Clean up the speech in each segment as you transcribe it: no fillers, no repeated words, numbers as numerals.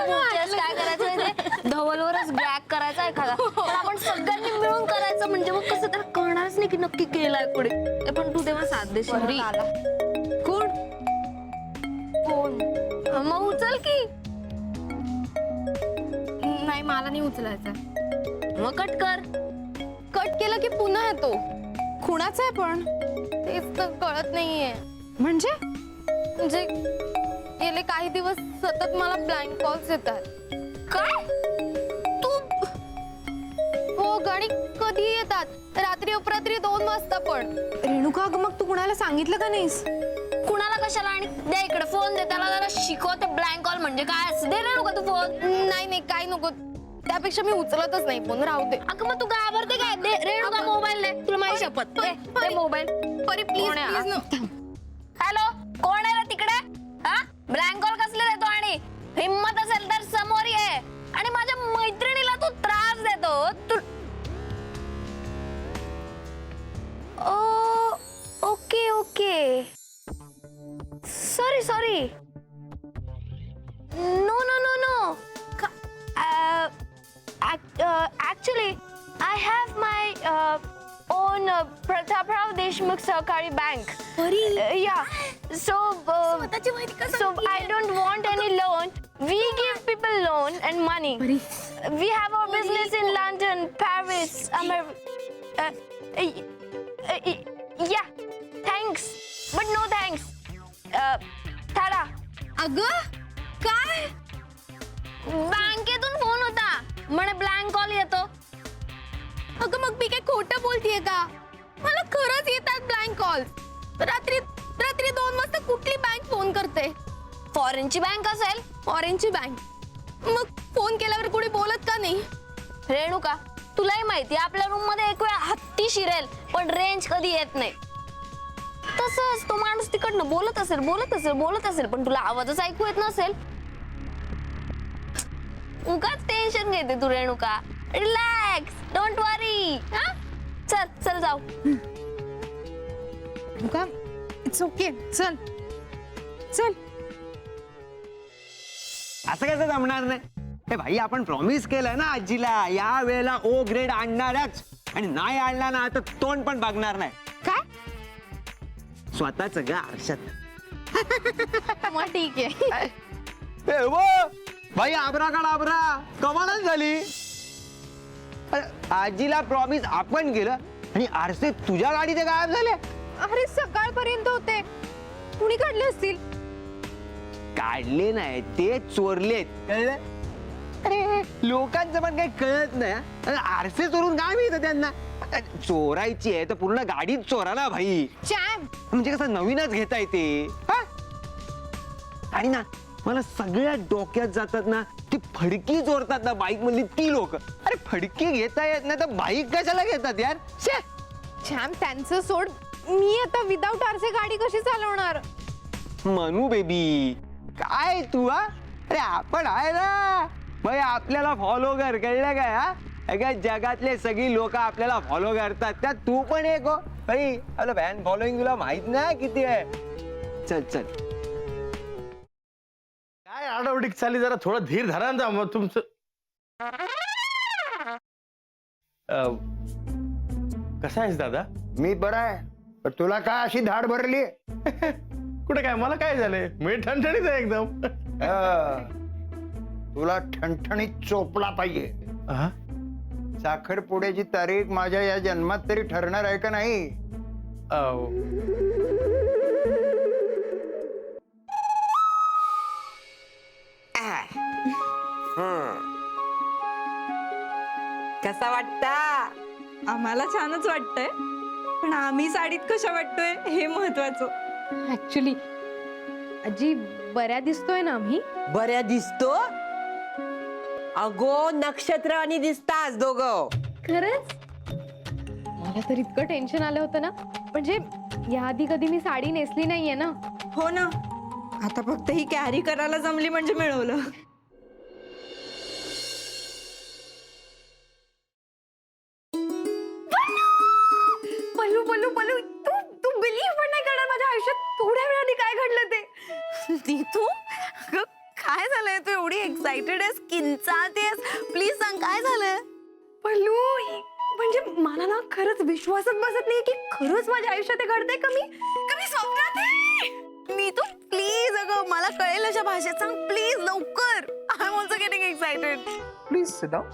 काय करायचं माहितीये? धवलवरच गॅग करायचा एखादा, पण आपण सगळ्यांनी मिळून करायचं म्हणजे मग कसं त्याला कळणारच नाही की नक्की केलाय पुढे. पण तू तेव्हा साथ देशील. कोण कोण? मग उचल की. नाही मला नाही उचलायचं. मग कट कर. कट केलं की पुन्हा येतो. कुणाचं आहे पण तेच तर कळत नाहीये. म्हणजे गेले काही दिवस सतत मला ब्लँक कॉल्स येतात. काय तू? हो गणी कधी येतात, रात्री अपरात्री 2 वाजता पण. रेणुका मग तू कुणाला सांगितलं का नाहीस? कुणाला कशाला? आणि दे इकडे फोन, दे त्याला जरा शिकव ते ब्लँक कॉल म्हणजे काय असं. दे रे का तू फोन. नाही काही नको, त्यापेक्षा मी उचलतच नाही फोन, राहू दे. अगं मग तू घाबरते काय? दे रेणुका मोबाईल दे, तुला माझी शपथ. दे मोबाईल. परी प्लीज हॅलो, कोण आहे रे तिकडे? हा, ब्लँक कॉल कसले देतो? आणि हिम्मत असेल तर समोर ये. आणि माझ्या मैत्रिणीला तू त्रास देतो. तू okay okay, sorry. No. Actually, I have my own Prataparav Deshmukh Sahkari Bank. Yeah. So I don't want any loan. We give people loan and money. We have our business in London, Paris, America. Yeah. Thanks, but no thanks. Tada. अगं काय? बँकेतून phone होता, म्हणे blank call येतो. अगं मग मी काय खोटं बोलतीये का? मला खरंच येतात ब्लँक कॉल. रात्री 2 वाजता कुठली बँक फोन करते? फॉरेनची बँक असेल. फॉरेनची बँक. मग फोन केल्यावर कोणी बोलत का नाही? रेणुका, तुलाही माहिती आपल्या रूम मध्ये एक वेळा हत्ती शिरेल पण रेंज कधी येत नाही. तसंच तो माणूस तिकडनं बोलत असेल पण तुला आवाजच ऐकू येत नसेल. उगाच टेन्शन घेते तू रेणुका. रिलॅक्स, डोंट वरी. चल जाऊ. Renuka, it's okay. चल. असं कसं जमणार नाही? हे भाई, आपण प्रॉमिस केलंय ना आजीला या वेळेला O ग्रेड आणणारच. आणि नाही आणला ना तर तोंड पण बघणार नाही. काय? स्वतःच ग आरशात. मग ठीक आहे. भाई आबरा कमालच झाली. आजीला प्रॉमिस आपण केलं आणि आरसे तुझ्या गाडीत गायब झाले. अरे सकाळपर्यंत होते, कुणी काढले असतील? काढले नाही, ते चोरलेत. कळलं? अरे लोकांचं पण काही कळत नाही. आरसे चोरून काय मिळतं त्यांना? चोरायची आहे तर पूर्ण गाडीत चोरा ना भाई. चॅम्प म्हणजे कसं नवीनच घेता येते. आणि ना मला सगळ्या डोक्यात जातात ना ती फडकी चोरतात ना बाईक मधली ती लोक. अरे फडकी घेता येत नाही तर बाईक कशाला घेतात यार? चॅम्प त्यांचं सोड, मी आता विदाउट आरसे गाडी कशी चालवणार? मनू बेबी काय तू? अरे आपण आहे ना भाई, आपल्याला फॉलो कर. कळलं काय? अगं जगातले सगळी लोक आपल्याला फॉलो करतात, त्यात तू पण एक हो भाई. आपलं फॅन फॉलोईंग तुला माहित नाही किती आहे. चल काय आडावडीक चाली, जरा थोडं धीर धरा ना मग तुमचं. कसा आहेस दादा? मी बरा आहे, पण तुला काय अशी धाड भरली? कुठे काय, मला काय झालंय? मी ठणठणीत आहे एकदम. तुला ठणठणीत चोपला पाहिजे. साखरपुड्याची तारीख माझ्या या जन्मात तरी ठरणार आहे का नाही? कसा वाटता? आम्हाला छानच वाटतंय, पण आम्ही साडीत कशा वाटतोय हे महत्वाचं. ऍक्च्युली आजी बऱ्या दिसतोय ना आम्ही? बऱ्या दिसतो. अगो नक्षत्र आणि दिसतास दोघं. खरंच? मला तर इतकं टेन्शन आलं होतं ना, म्हणजे याआधी कधी मी साडी नेसली नाहीये ना. हो ना, आता फक्त ही कॅरी करायला जमली म्हणजे मिळवलं. पल्लू तू बिलीव्ह पण नाही करणार, माझ्या आयुष्यात थोड्या वेळाने काय घडलं ते. ती तू काय झालंय? तू एवढी एक्साइटेड आहेस किंचाळतेस प्लीज सांग काय झालंय पल्लू म्हणजे मला ना खरंच विश्वासच बसत नाही की खरंच माझ्या आयुष्यात हे घडतंय का मी स्वप्नात आहे. नीतू प्लीज अगं मला कळेल अशा भाषेत सांग प्लीज लवकर I am also getting excited please sit down.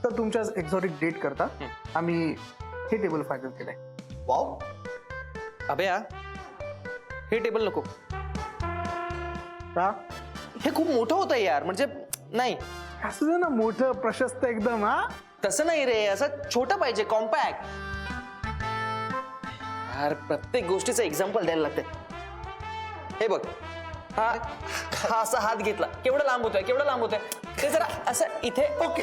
तर तुमच्या एक्झॉटिक डेट करता आम्ही हे टेबल फायनल केलंय. वाव अभ्या हे टेबल नको. का हे खूप मोठं होतं यार म्हणजे नाही असं दे ना मोठं प्रशस्त एकदम. हा तसं नाही रे असं छोटं पाहिजे कॉम्पॅक्ट. यार प्रत्येक गोष्टीचं एक्झाम्पल द्यायला लागते. हे बघ हा असा हात घेतला केवढा लांब होतोय ते जरा असं इथे ओके